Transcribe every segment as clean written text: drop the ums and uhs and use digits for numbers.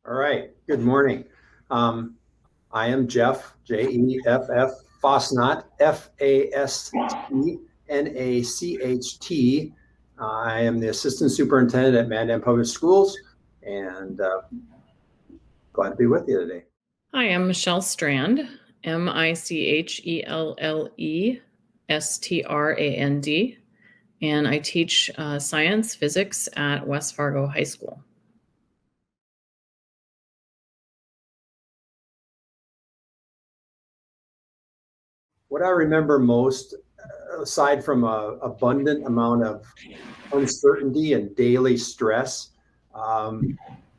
All right. Good morning. Um, I am Jeff, Jeff Fosnacht, Fastnacht. I am the Assistant Superintendent at Mandan Public Schools, and glad to be with you today. Hi, I'm Michelle Strand, MichellestRand, and I teach science physics at West Fargo High School. What I remember most, aside from an abundant amount of uncertainty and daily stress,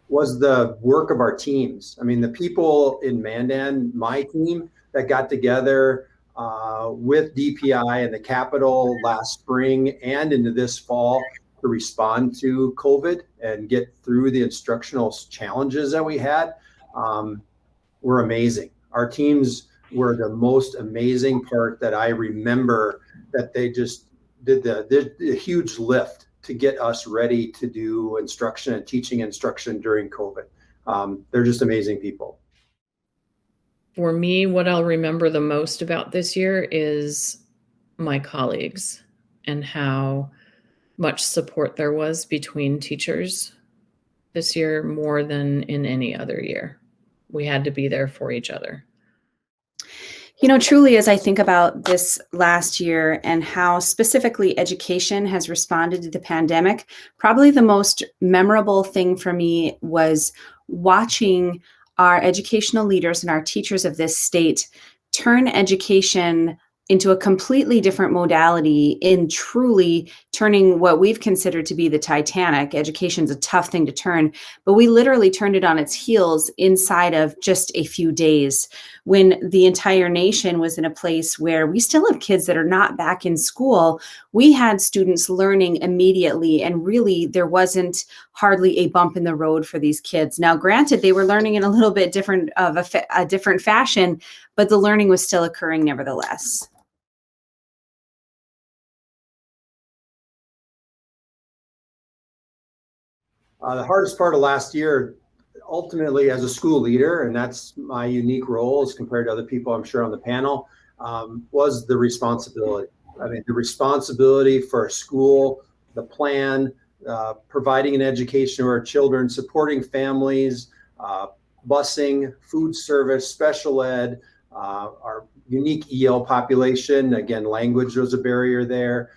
was the work of our teams. I mean, the people in Mandan, my team that got together with DPI and the Capitol last spring and into this fall to respond to COVID and get through the instructional challenges that we had were amazing. Our teams were the most amazing part that I remember, that they just did the huge lift to get us ready to do instruction and teaching instruction during COVID. They're just amazing people. For me, what I'll remember the most about this year is my colleagues and how much support there was between teachers this year, more than in any other year. We had to be there for each other. Truly, as I think about this last year and how specifically education has responded to the pandemic, probably the most memorable thing for me was watching our educational leaders and our teachers of this state turn education into a completely different modality, in truly turning what we've considered to be the Titanic. Education's a tough thing to turn, but we literally turned it on its heels inside of just a few days, when the entire nation was in a place where we still have kids that are not back in school. We had students learning immediately, and really there wasn't hardly a bump in the road for these kids. Now, granted, they were learning in a little bit different of a different fashion, but the learning was still occurring nevertheless. The hardest part of last year, ultimately, as a school leader, and that's my unique role as compared to other people I'm sure on the panel, was the responsibility. I mean, the responsibility for a school, the plan, providing an education to our children, supporting families, busing, food service, special ed, our unique EL population. Again, language was a barrier there.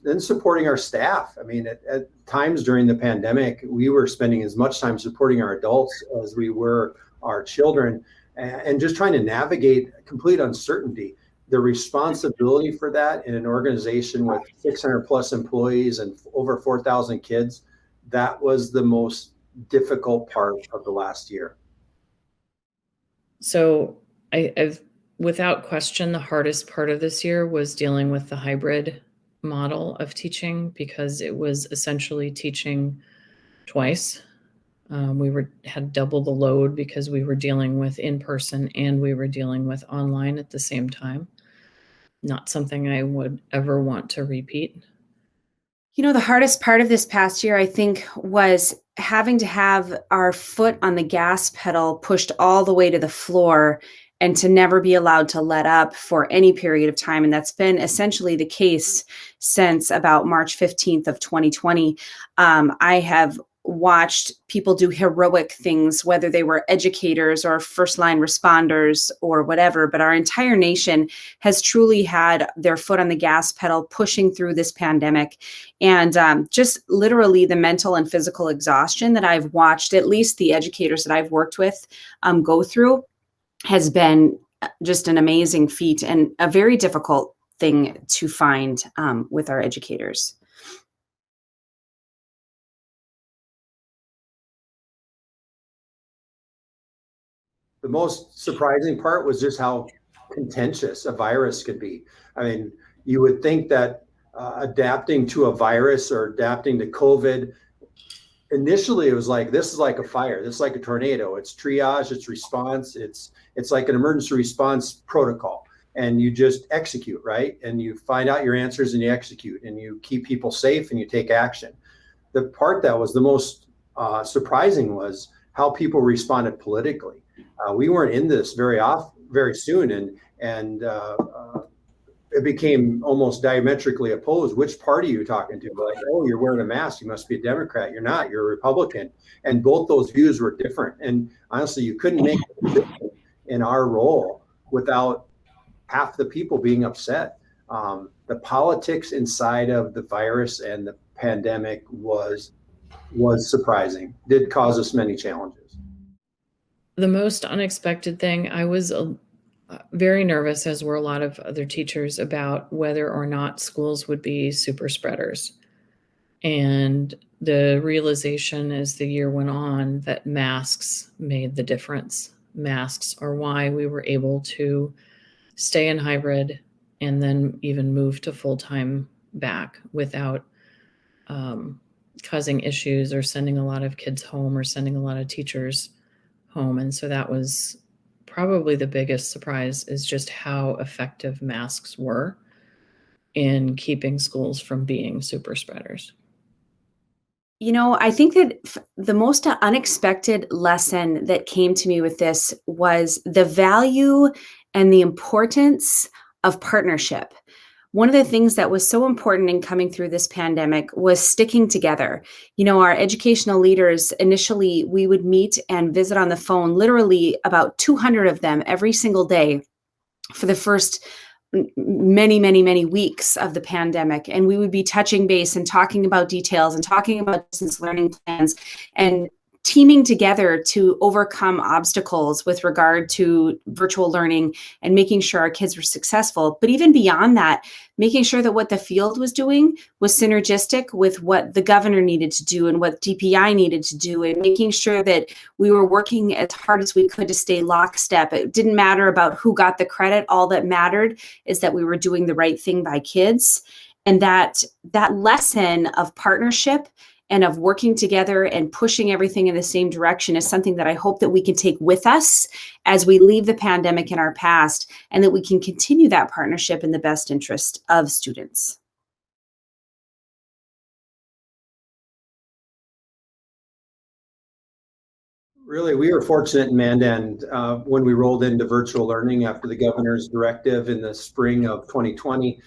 Then supporting our staff. I mean, at times during the pandemic, we were spending as much time supporting our adults as we were our children, and just trying to navigate complete uncertainty. The responsibility for that in an organization with 600 plus employees and over 4,000 kids, that was the most difficult part of the last year. So I've without question, the hardest part of this year was dealing with the hybrid model of teaching, because it was essentially teaching twice. We had double the load because we were dealing with in-person and we were dealing with online at the same time. Not something I would ever want to repeat. The hardest part of this past year, I think, was having to have our foot on the gas pedal pushed all the way to the floor, and to never be allowed to let up for any period of time. And that's been essentially the case since about March 15th of 2020. I have watched people do heroic things, whether they were educators or first line responders or whatever, but our entire nation has truly had their foot on the gas pedal pushing through this pandemic. And just literally the mental and physical exhaustion that I've watched, at least the educators that I've worked with, go through, has been just an amazing feat and a very difficult thing to find with our educators. The most surprising part was just how contentious a virus could be. I mean, you would think that adapting to a virus or adapting to COVID, initially it was like, this is like a fire, this is like a tornado. It's triage, it's response, it's like an emergency response protocol, and you just execute, right? And you find out your answers and you execute, and you keep people safe and you take action. The part that was the most surprising was how people responded politically. We weren't in this very soon, and it became almost diametrically opposed. Which party are you talking to? Like, oh, you're wearing a mask, you must be a Democrat. You're not, you're a Republican. And both those views were different. And honestly, you couldn't make a decision in our role without half the people being upset. The politics inside of the virus and the pandemic was surprising. Did cause us many challenges. The most unexpected thing, I was very nervous, as were a lot of other teachers, about whether or not schools would be super spreaders. And the realization as the year went on that masks made the difference. Masks are why we were able to stay in hybrid and then even move to full-time back without causing issues or sending a lot of kids home or sending a lot of teachers home. And so that was probably the biggest surprise, is just how effective masks were in keeping schools from being super spreaders. You know, I think that the most unexpected lesson that came to me with this was the value and the importance of partnership. One of the things that was so important in coming through this pandemic was sticking together. You know, our educational leaders, initially, we would meet and visit on the phone, literally about 200 of them every single day for the first many weeks of the pandemic. And we would be touching base and talking about details and talking about distance learning plans and teaming together to overcome obstacles with regard to virtual learning and making sure our kids were successful. But even beyond that, making sure that what the field was doing was synergistic with what the governor needed to do and what DPI needed to do, and making sure that we were working as hard as we could to stay lockstep. It didn't matter about who got the credit. All that mattered is that we were doing the right thing by kids. And that lesson of partnership and of working together and pushing everything in the same direction is something that I hope that we can take with us as we leave the pandemic in our past, and that we can continue that partnership in the best interest of students. Really, we were fortunate in Mandan when we rolled into virtual learning after the governor's directive in the spring of 2020.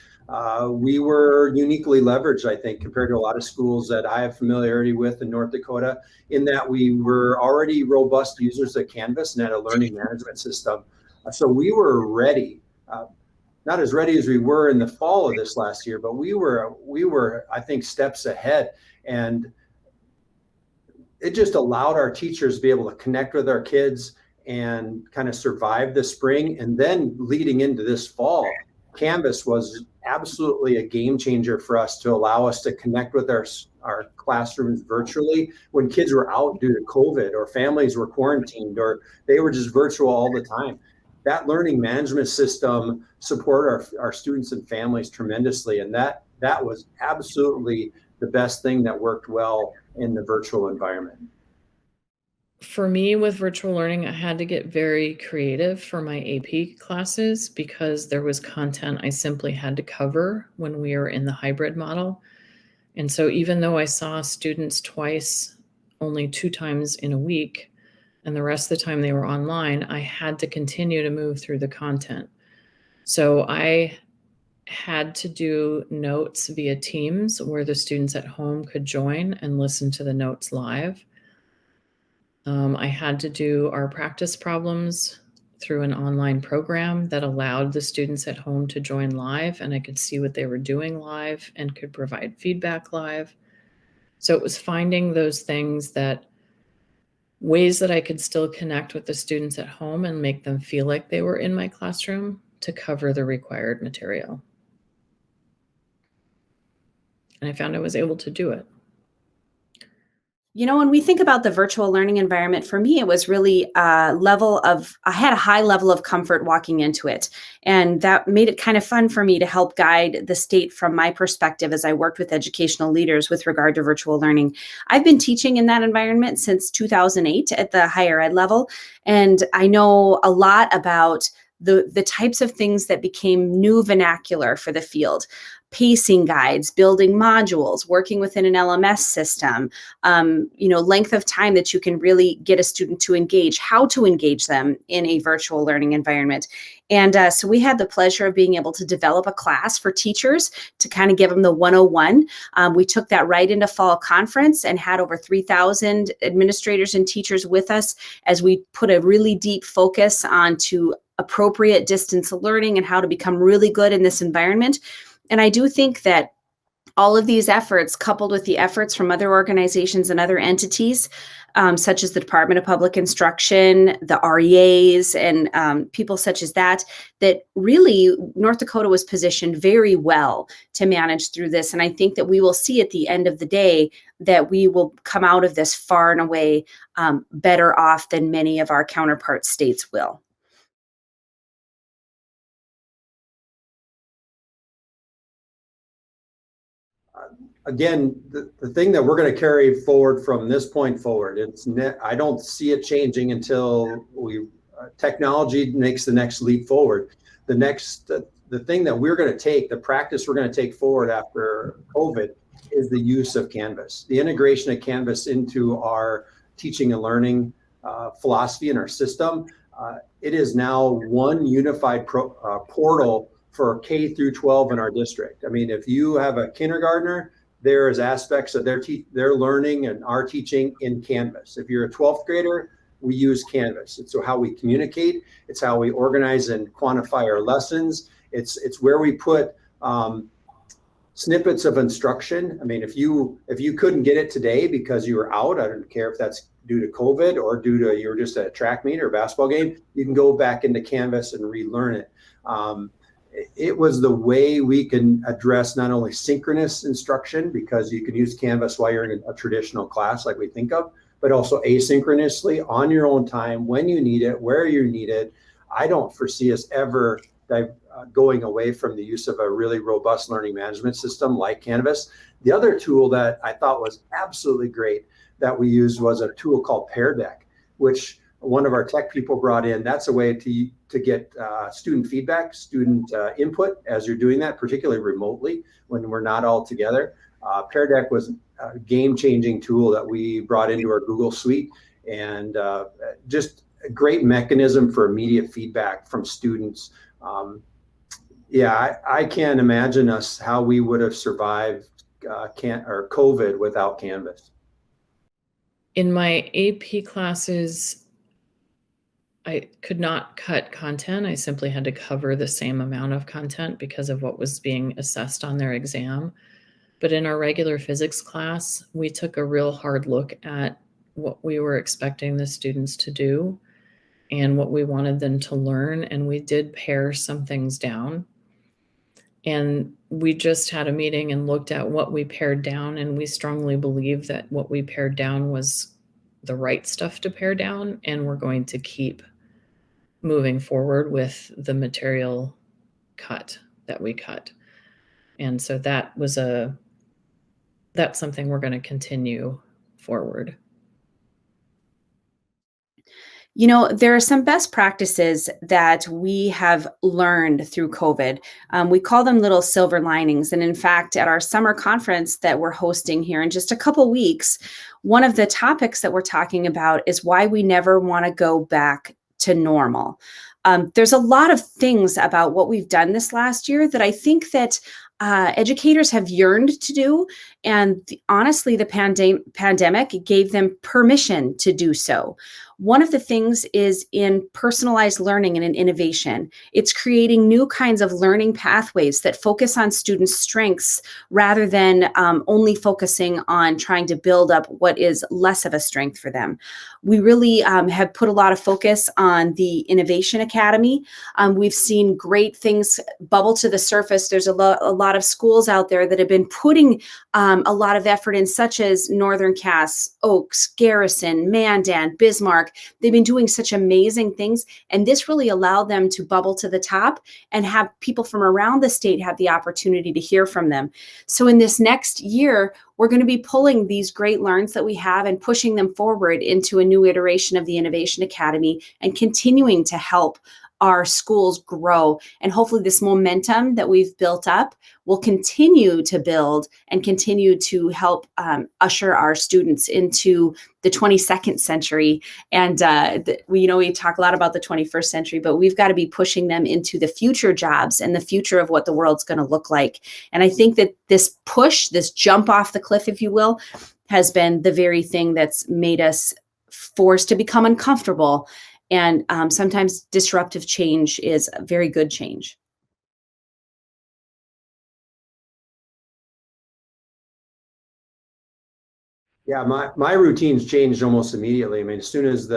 We were uniquely leveraged, I think, compared to a lot of schools that I have familiarity with in North Dakota, in that we were already robust users of Canvas and had a learning management system. So we were ready, not as ready as we were in the fall of this last year, but we were, I think, steps ahead. And it just allowed our teachers to be able to connect with our kids and kind of survive the spring. And then leading into this fall, Canvas was absolutely a game changer for us to allow us to connect with our classrooms virtually when kids were out due to COVID, or families were quarantined, or they were just virtual all the time. That learning management system supported our students and families tremendously. And that was absolutely the best thing that worked well in the virtual environment. For me, with virtual learning, I had to get very creative for my AP classes because there was content I simply had to cover when we were in the hybrid model. And so even though I saw students twice, only 2 times in a week, and the rest of the time they were online, I had to continue to move through the content. So I had to do notes via Teams where the students at home could join and listen to the notes live. I had to do our practice problems through an online program that allowed the students at home to join live, and I could see what they were doing live and could provide feedback live. So it was finding those things, ways that I could still connect with the students at home and make them feel like they were in my classroom to cover the required material. And I found I was able to do it. You know, when we think about the virtual learning environment, for me, it was really I had a high level of comfort walking into it. And that made it kind of fun for me to help guide the state from my perspective as I worked with educational leaders with regard to virtual learning. I've been teaching in that environment since 2008 at the higher ed level. And I know a lot about the types of things that became new vernacular for the field. pacing guides, building modules, working within an LMS system, length of time that you can really get a student to engage, how to engage them in a virtual learning environment. And so we had the pleasure of being able to develop a class for teachers to kind of give them the 101. We took that right into fall conference and had over 3,000 administrators and teachers with us as we put a really deep focus onto appropriate distance learning and how to become really good in this environment. And I do think that all of these efforts, coupled with the efforts from other organizations and other entities, such as the Department of Public Instruction, the REAs, and people such as that really North Dakota was positioned very well to manage through this. And I think that we will see at the end of the day that we will come out of this far and away better off than many of our counterpart states will. Again, the thing that we're going to carry forward from this point forward, I don't see it changing until technology makes the next leap forward. The thing that we're going to take, the practice we're going to take forward after COVID is the use of Canvas, the integration of Canvas into our teaching and learning philosophy and our system. It is now one unified portal for K through 12 in our district. I mean, if you have a kindergartner, there is aspects of their learning and our teaching in Canvas. If you're a 12th grader, we use Canvas. It's how we communicate. It's how we organize and quantify our lessons. It's where we put snippets of instruction. I mean, if you couldn't get it today because you were out, I don't care if that's due to COVID or due to you were just at a track meet or a basketball game, you can go back into Canvas and relearn it. It was the way we can address not only synchronous instruction, because you can use Canvas while you're in a traditional class like we think of, but also asynchronously on your own time, when you need it, where you need it. I don't foresee us ever going away from the use of a really robust learning management system like Canvas. The other tool that I thought was absolutely great that we used was a tool called Pear Deck, which one of our tech people brought in. That's a way to get student feedback, student input as you're doing that, particularly remotely when we're not all together. Pear Deck was a game-changing tool that we brought into our Google Suite, and just a great mechanism for immediate feedback from students. I can't imagine how we would have survived COVID without Canvas. In my AP classes, I could not cut content. I simply had to cover the same amount of content because of what was being assessed on their exam. But in our regular physics class, we took a real hard look at what we were expecting the students to do and what we wanted them to learn. And we did pare some things down. And we just had a meeting and looked at what we pared down. And we strongly believe that what we pared down was the right stuff to pare down. And we're going to keep moving forward with the material cut that we cut. And so that's something we're going to continue forward. You know, there are some best practices that we have learned through COVID. We call them little silver linings. And in fact, at our summer conference that we're hosting here in just a couple weeks, one of the topics that we're talking about is why we never want to go back to normal. There's a lot of things about what we've done this last year that I think that educators have yearned to do. And honestly, the pandemic gave them permission to do so. One of the things is in personalized learning and in innovation. It's creating new kinds of learning pathways that focus on students' strengths rather than only focusing on trying to build up what is less of a strength for them. We really have put a lot of focus on the Innovation Academy. We've seen great things bubble to the surface. There's a lot of schools out there that have been putting a lot of effort in, such as Northern Cass, Oaks, Garrison, Mandan, Bismarck. They've been doing such amazing things, and this really allowed them to bubble to the top and have people from around the state have the opportunity to hear from them. So in this next year, we're going to be pulling these great learns that we have and pushing them forward into a new iteration of the Innovation Academy and continuing to help our schools grow. And hopefully this momentum that we've built up will continue to build and continue to help usher our students into the 22nd century. And we talk a lot about the 21st century, but we've got to be pushing them into the future jobs and the future of what the world's going to look like. And I think that this push, this jump off the cliff, if you will, has been the very thing that's made us forced to become uncomfortable. And sometimes disruptive change is a very good change. Yeah, my routines changed almost immediately. I mean, as soon as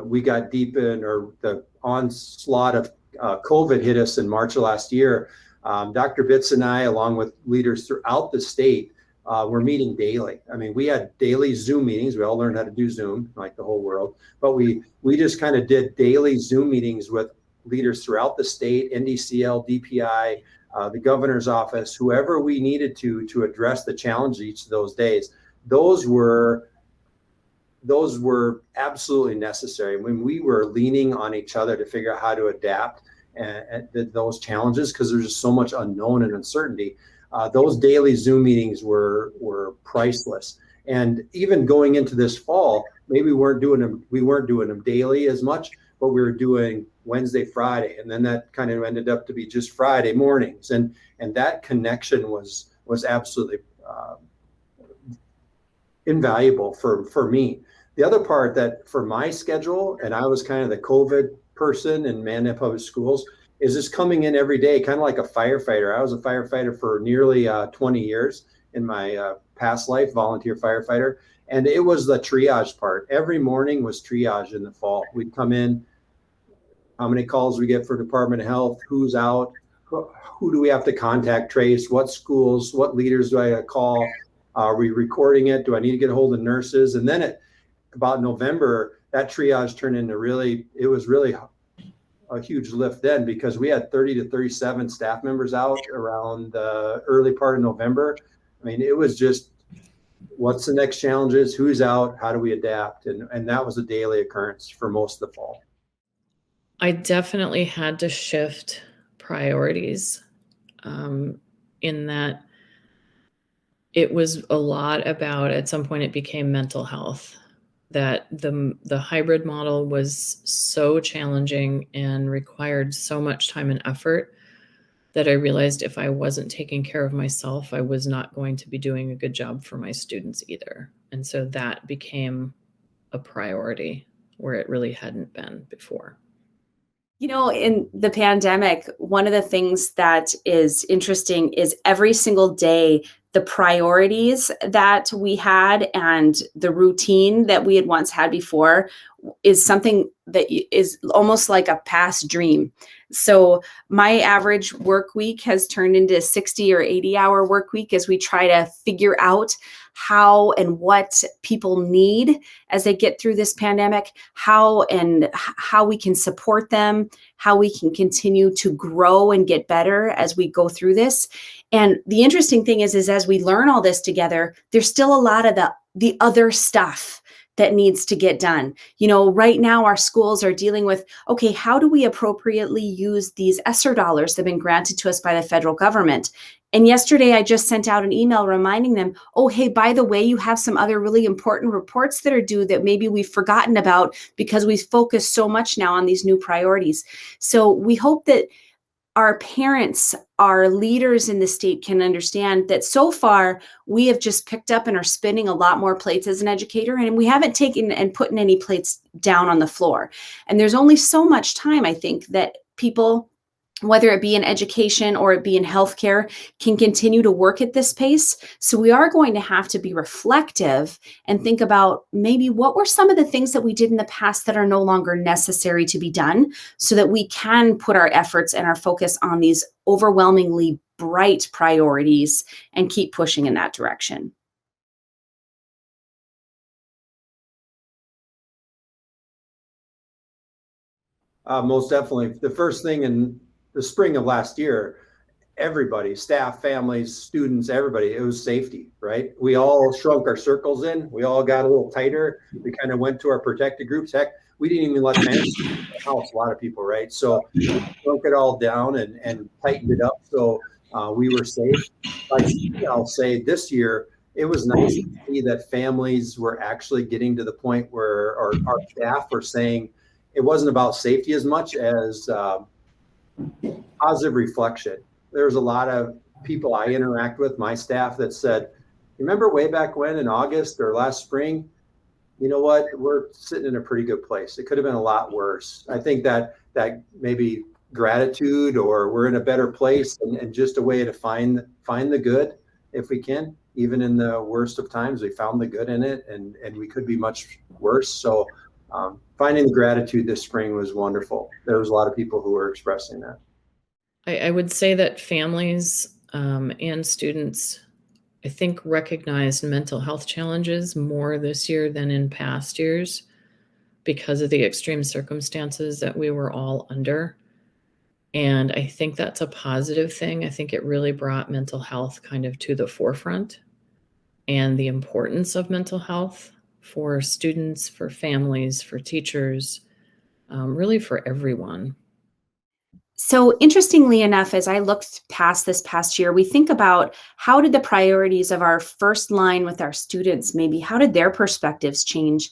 we got deep in, or the onslaught of COVID hit us in March of last year, Dr. Bitts and I, along with leaders throughout the state, were meeting daily. I mean, we had daily Zoom meetings. We all learned how to do Zoom, like the whole world. But we just kind of did daily Zoom meetings with leaders throughout the state, NDCL, DPI, the governor's office, whoever we needed to address the challenge each of those days. Those were absolutely necessary when we were leaning on each other to figure out how to adapt and those challenges, because there's just so much unknown and uncertainty. Those daily Zoom meetings were priceless. And even going into this fall, maybe we weren't doing them daily as much, but we were doing Wednesday, Friday, and then that kind of ended up to be just Friday mornings. And that connection was absolutely invaluable for me. The other part that for my schedule, and I was kind of the COVID person in Mandan Public Schools, is just coming in every day, kind of like a firefighter. I was a firefighter for nearly 20 years in my past life, volunteer firefighter. And it was the triage part. Every morning was triage in the fall. We'd come in, how many calls we get for Department of Health, who's out, who do we have to contact trace, what schools, what leaders do I call? Are we recording it? Do I need to get a hold of nurses? And then about November, that triage turned into it was really a huge lift then, because we had 30 to 37 staff members out around the early part of November. I mean, it was just, what's the next challenges? Who's out? How do we adapt? And that was a daily occurrence for most of the fall. I definitely had to shift priorities in that it was a lot about, at some point it became mental health, that the hybrid model was so challenging and required so much time and effort that I realized if I wasn't taking care of myself, I was not going to be doing a good job for my students either. And so that became a priority where it really hadn't been before. In the pandemic, one of the things that is interesting is every single day, the priorities that we had and the routine that we had once had before is something that is almost like a past dream. So my average work week has turned into a 60 or 80-hour work week as we try to figure out how and what people need as they get through this pandemic, how we can support them, how we can continue to grow and get better as we go through this. And the interesting thing is as we learn all this together, there's still a lot of the other stuff that needs to get done. Right now our schools are dealing with, okay, how do we appropriately use these ESSER dollars that have been granted to us by the federal government? And yesterday I just sent out an email reminding them, oh, hey, by the way, you have some other really important reports that are due that maybe we've forgotten about because we've focused so much now on these new priorities. So we hope that our parents, our leaders in the state can understand that so far we have just picked up and are spinning a lot more plates as an educator, and we haven't taken and putting any plates down on the floor. And there's only so much time, I think, that people, whether it be in education or it be in healthcare, can continue to work at this pace. So we are going to have to be reflective and think about maybe what were some of the things that we did in the past that are no longer necessary to be done, so that we can put our efforts and our focus on these overwhelmingly bright priorities and keep pushing in that direction. Most definitely. The first thing in the spring of last year, everybody, staff, families, students, everybody, it was safety, right? We all shrunk our circles in. We all got a little tighter. We kind of went to our protected groups. Heck, we didn't even let families in the house, a lot of people, right? So we broke it all down and tightened it up so we were safe. I'll say this year, it was nice to see that families were actually getting to the point where our staff were saying it wasn't about safety as much as positive reflection. There's a lot of people I interact with, my staff, that said, remember way back when in August or last spring, you know what, we're sitting in a pretty good place. It could have been a lot worse. I think that maybe gratitude, or we're in a better place, and just a way to find the good if we can. Even in the worst of times, we found the good in it, and we could be much worse. So finding the gratitude this spring was wonderful. There was a lot of people who were expressing that. I would say that families and students, I think, recognized mental health challenges more this year than in past years because of the extreme circumstances that we were all under. And I think that's a positive thing. I think it really brought mental health kind of to the forefront, and the importance of mental health for students, for families, for teachers, really for everyone. So interestingly enough, as I looked past this past year, we think about how did the priorities of our first line with our students, maybe how did their perspectives change?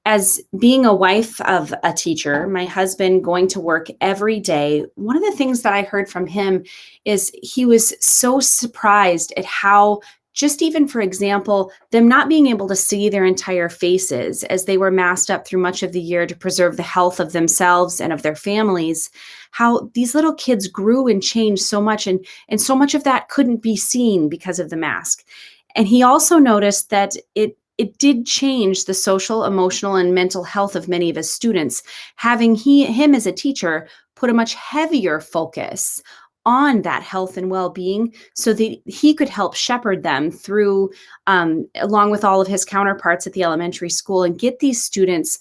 As being a wife of a teacher, my husband going to work every day, one of the things that I heard from him is he was so surprised at how, just even for example, them not being able to see their entire faces as they were masked up through much of the year to preserve the health of themselves and of their families, how these little kids grew and changed so much, and so much of that couldn't be seen because of the mask. And he also noticed that it did change the social, emotional, and mental health of many of his students, having him as a teacher put a much heavier focus on that health and well-being so that he could help shepherd them through, along with all of his counterparts at the elementary school, and get these students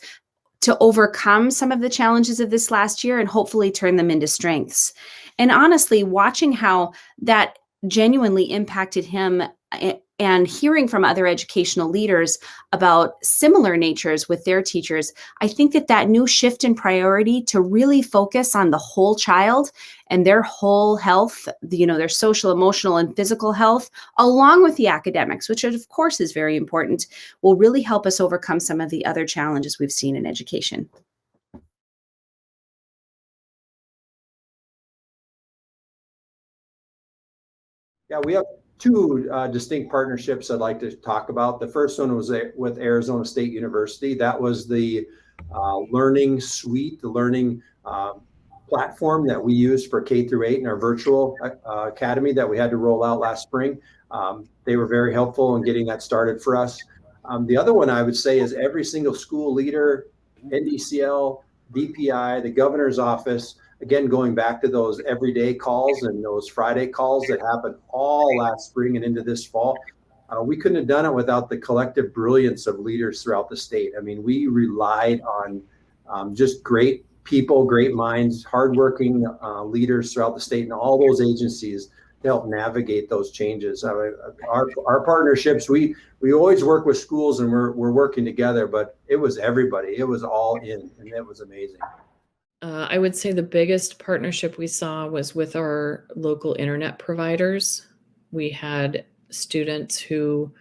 to overcome some of the challenges of this last year and hopefully turn them into strengths. And honestly, watching how that genuinely impacted him, and hearing from other educational leaders about similar natures with their teachers, I think that new shift in priority to really focus on the whole child and their whole health, their social, emotional, and physical health, along with the academics, which of course is very important, will really help us overcome some of the other challenges we've seen in education. Yeah, we have two distinct partnerships I'd like to talk about. The first one was with Arizona State University. That was the learning suite, the learning platform that we use for K through 8 in our virtual academy that we had to roll out last spring. They were very helpful in getting that started for us. The other one I would say is every single school leader, NDCL, DPI, the governor's office, again, going back to those everyday calls and those Friday calls that happened all last spring and into this fall. We couldn't have done it without the collective brilliance of leaders throughout the state. I mean, we relied on just great people, great minds, hardworking leaders throughout the state and all those agencies to help navigate those changes. Our partnerships, we always work with schools and we're working together, but it was everybody. It was all in, and it was amazing. I would say the biggest partnership we saw was with our local internet providers. We had students who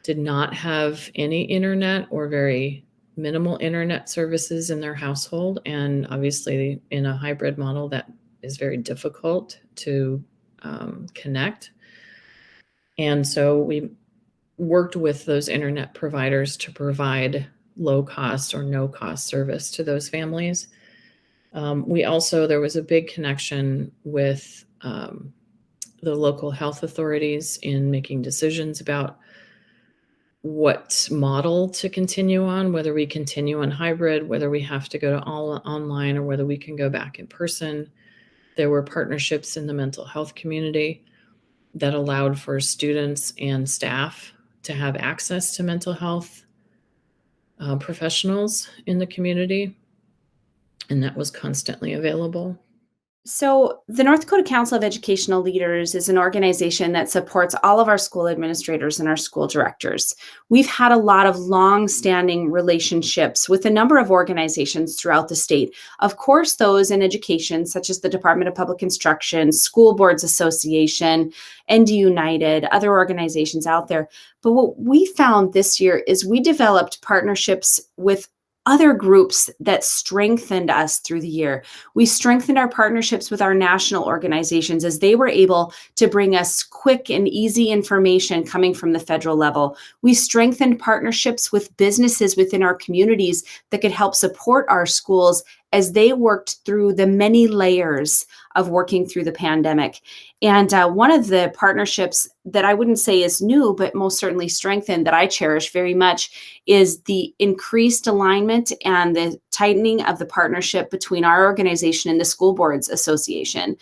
did not have any internet or very minimal internet services in their household. And obviously in a hybrid model, that is very difficult to connect. And so we worked with those internet providers to provide low cost or no cost service to those families. There was a big connection with the local health authorities in making decisions about what model to continue on, whether we continue on hybrid, whether we have to go to all online, or whether we can go back in person. There were partnerships in the mental health community that allowed for students and staff to have access to mental health professionals in the community, and that was constantly available. So, the North Dakota Council of Educational Leaders is an organization that supports all of our school administrators and our school directors. We've had a lot of long-standing relationships with a number of organizations throughout the state. Of course, those in education, such as the Department of Public Instruction, School Boards Association, ND United, other organizations out there. But what we found this year is we developed partnerships with other groups that strengthened us through the year. We strengthened our partnerships with our national organizations as they were able to bring us quick and easy information coming from the federal level. We strengthened partnerships with businesses within our communities that could help support our schools as they worked through the many layers of working through the pandemic. And one of the partnerships that I wouldn't say is new, but most certainly strengthened, that I cherish very much, is the increased alignment and the tightening of the partnership between our organization and the School Boards Association.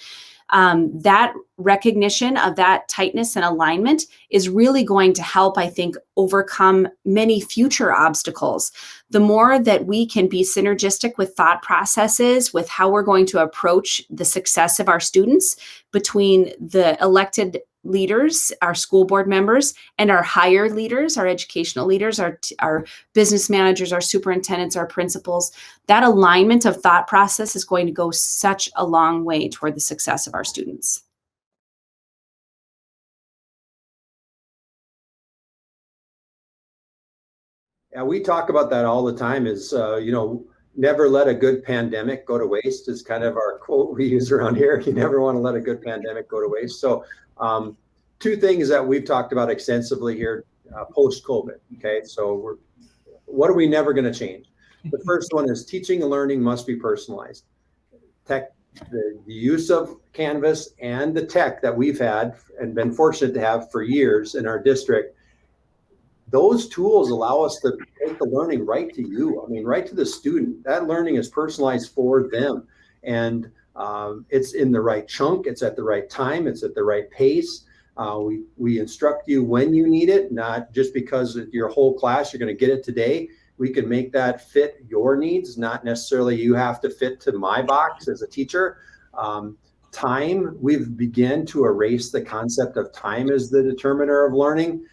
That recognition of that tightness and alignment is really going to help, I think, overcome many future obstacles. The more that we can be synergistic with thought processes, with how we're going to approach the success of our students between the elected leaders, our school board members, and our higher leaders, our educational leaders, our business managers, our superintendents, our principals, that alignment of thought process is going to go such a long way toward the success of our students. Yeah, we talk about that all the time is, never let a good pandemic go to waste is kind of our quote we use around here. You never want to let a good pandemic go to waste. So two things that we've talked about extensively here post-COVID. Okay, so what are we never going to change? The first one is teaching and learning must be personalized. The use of Canvas and the tech that we've had and been fortunate to have for years in our district, those tools allow us to take the learning right to you. I mean, right to the student. That learning is personalized for them. And it's in the right chunk. It's at the right time. It's at the right pace. We instruct you when you need it, not just because your whole class, you're going to get it today. We can make that fit your needs, not necessarily you have to fit to my box as a teacher. Time, we've begun to erase the concept of time as the determiner of learning.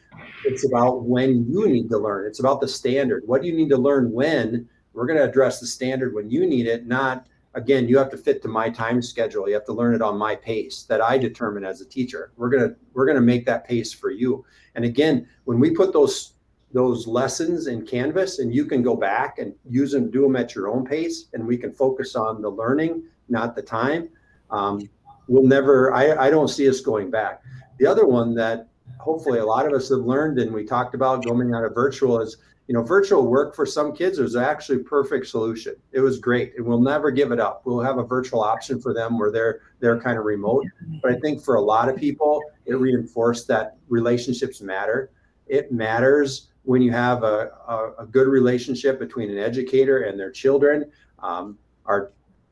It's about when you need to learn. It's about the standard. What do you need to learn when? We're going to address the standard when you need it, not, again, you have to fit to my time schedule. You have to learn it on my pace that I determine as a teacher. We're going to make that pace for you. And again, when we put those lessons in Canvas and you can go back and use them, do them at your own pace, and we can focus on the learning, not the time, I don't see us going back. The other one that hopefully a lot of us have learned and we talked about going out of virtual is, virtual work for some kids was actually a perfect solution. It was great, and we'll never give it up. We'll have a virtual option for them where they're kind of remote. But I think for a lot of people, it reinforced that relationships matter. It matters when you have a good relationship between an educator and their children.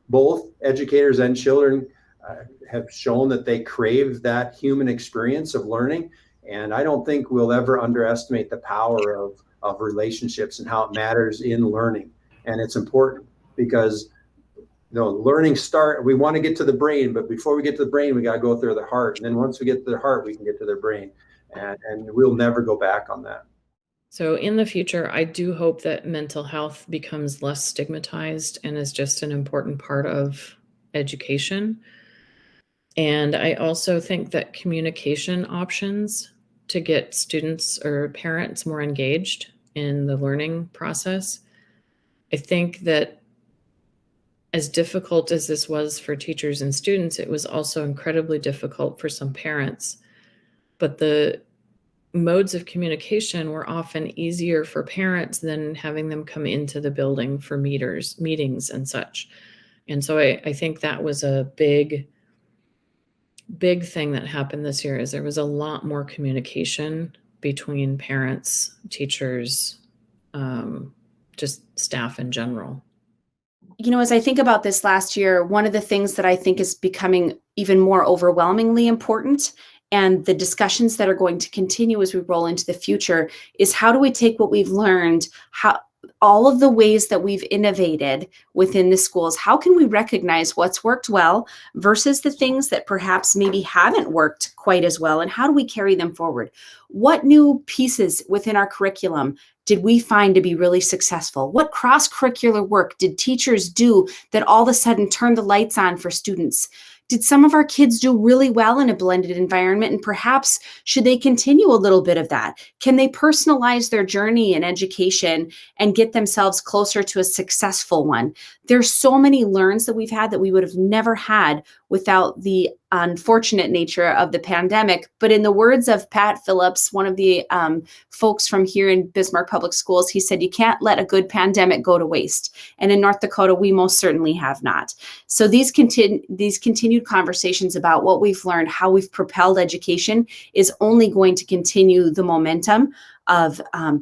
Both educators and children have shown that they crave that human experience of learning. And I don't think we'll ever underestimate the power of relationships and how it matters in learning. And it's important because learning we want to get to the brain, but before we get to the brain, we got to go through the heart. And then once we get to the heart, we can get to their brain. And we'll never go back on that. So in the future, I do hope that mental health becomes less stigmatized and is just an important part of education. And I also think that communication options to get students or parents more engaged in the learning process. I think that as difficult as this was for teachers and students, it was also incredibly difficult for some parents. But the modes of communication were often easier for parents than having them come into the building for meetings and such. And so I think that was a big thing that happened this year, is there was a lot more communication between parents, teachers, just staff in general. As I think about this last year, one of the things that I think is becoming even more overwhelmingly important, and the discussions that are going to continue as we roll into the future, is how do we take what we've learned, all of the ways that we've innovated within the schools, how can we recognize what's worked well versus the things that perhaps maybe haven't worked quite as well? And how do we carry them forward? What new pieces within our curriculum did we find to be really successful? What cross-curricular work did teachers do that all of a sudden turned the lights on for students? Did some of our kids do really well in a blended environment? And perhaps should they continue a little bit of that? Can they personalize their journey in education and get themselves closer to a successful one? There's so many learns that we've had that we would have never had without the unfortunate nature of the pandemic. But in the words of Pat Phillips, one of the folks from here in Bismarck Public Schools, he said, you can't let a good pandemic go to waste. And in North Dakota, we most certainly have not. So these continued conversations about what we've learned, how we've propelled education is only going to continue the momentum of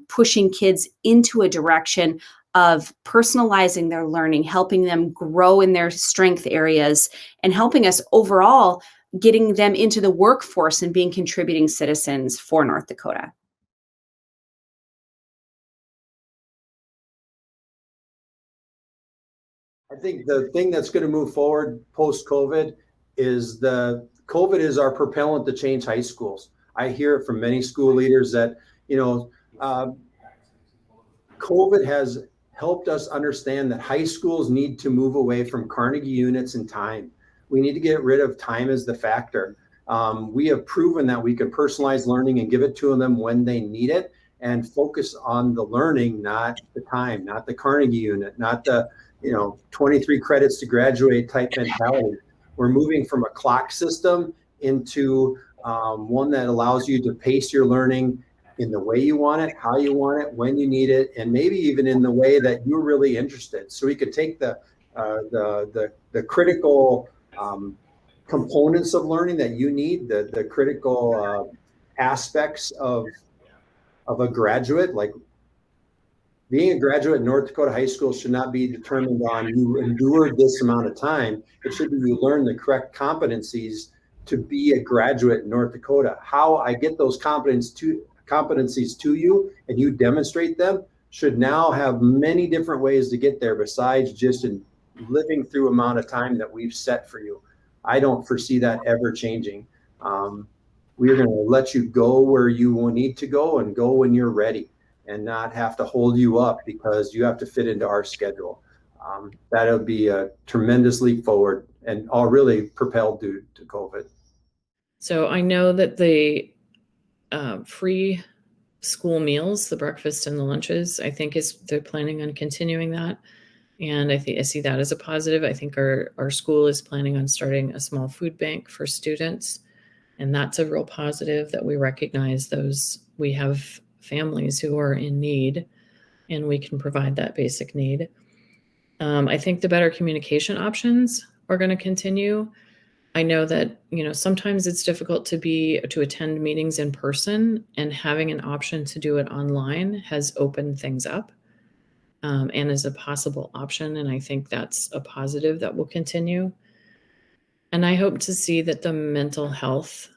pushing kids into a direction of personalizing their learning, helping them grow in their strength areas, and helping us overall getting them into the workforce and being contributing citizens for North Dakota. I think the thing that's going to move forward post-COVID is COVID is our propellant to change high schools. I hear it from many school leaders that, COVID has helped us understand that high schools need to move away from Carnegie units and time. We need to get rid of time as the factor. We have proven that we can personalize learning and give it to them when they need it and focus on the learning, not the time, not the Carnegie unit, not the 23 credits to graduate type mentality. We're moving from a clock system into one that allows you to pace your learning in the way you want it, how you want it, when you need it, and maybe even in the way that you're really interested. So we could take the critical components of learning that you need, the critical aspects of a graduate. Like being a graduate in North Dakota high school should not be determined on you endured this amount of time. It should be you learn the correct competencies to be a graduate in North Dakota. How I get those competencies to you and you demonstrate them should now have many different ways to get there besides just in living through amount of time that we've set for you. I don't foresee that ever changing. We're going to let you go where you will need to go and go when you're ready and not have to hold you up because you have to fit into our schedule. That'll be a tremendous leap forward and all really propelled due to COVID. So I know that the free school meals, the breakfast and the lunches, I think they're planning on continuing that. And I see that as a positive. I think our school is planning on starting a small food bank for students. And that's a real positive that we recognize we have families who are in need and we can provide that basic need. I think the better communication options are going to continue. I know that, sometimes it's difficult to attend meetings in person, and having an option to do it online has opened things up and is a possible option. And I think that's a positive that will continue. And I hope to see that the mental health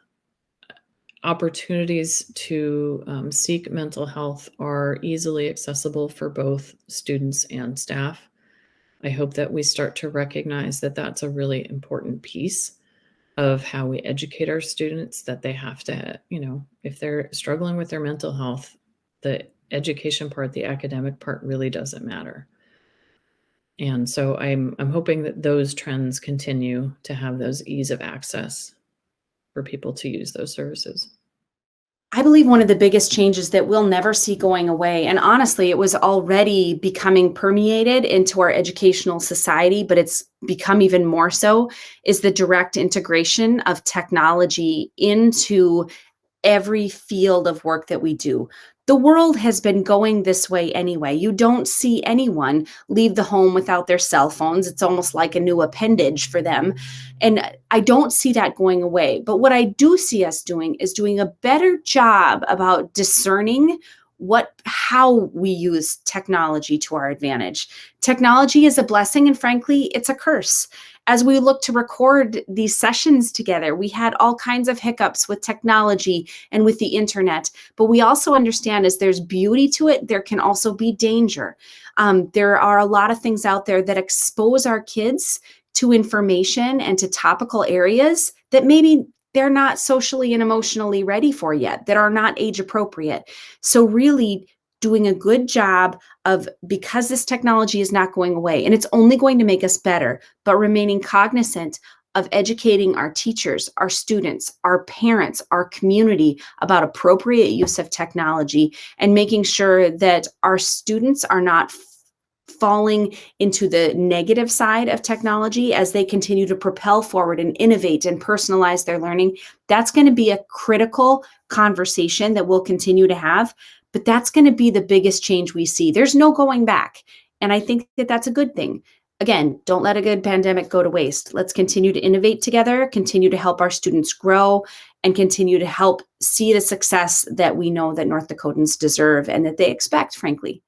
opportunities to seek mental health are easily accessible for both students and staff. I hope that we start to recognize that that's a really important piece of how we educate our students, that they have to, if they're struggling with their mental health, the education part, the academic part really doesn't matter. And so I'm hoping that those trends continue to have those ease of access for people to use those services. I believe one of the biggest changes that we'll never see going away, and honestly, it was already becoming permeated into our educational society, but it's become even more so, is the direct integration of technology into every field of work that we do. The world has been going this way anyway. You don't see anyone leave the home without their cell phones. It's almost like a new appendage for them. And I don't see that going away. But what I do see us doing is doing a better job about discerning how we use technology to our advantage. Technology is a blessing, and frankly, it's a curse. As we look to record these sessions together, we had all kinds of hiccups with technology and with the internet, but we also understand as there's beauty to it, there can also be danger. There are a lot of things out there that expose our kids to information and to topical areas that maybe they're not socially and emotionally ready for yet, that are not age appropriate. So really doing a good job of, because this technology is not going away and it's only going to make us better, but remaining cognizant of educating our teachers, our students, our parents, our community about appropriate use of technology, and making sure that our students are not falling into the negative side of technology as they continue to propel forward and innovate and personalize their learning. That's going to be a critical conversation that we'll continue to have, but that's going to be the biggest change we see. There's no going back. And I think that that's a good thing. Again, don't let a good pandemic go to waste. Let's continue to innovate together, continue to help our students grow, and continue to help see the success that we know that North Dakotans deserve and that they expect, frankly.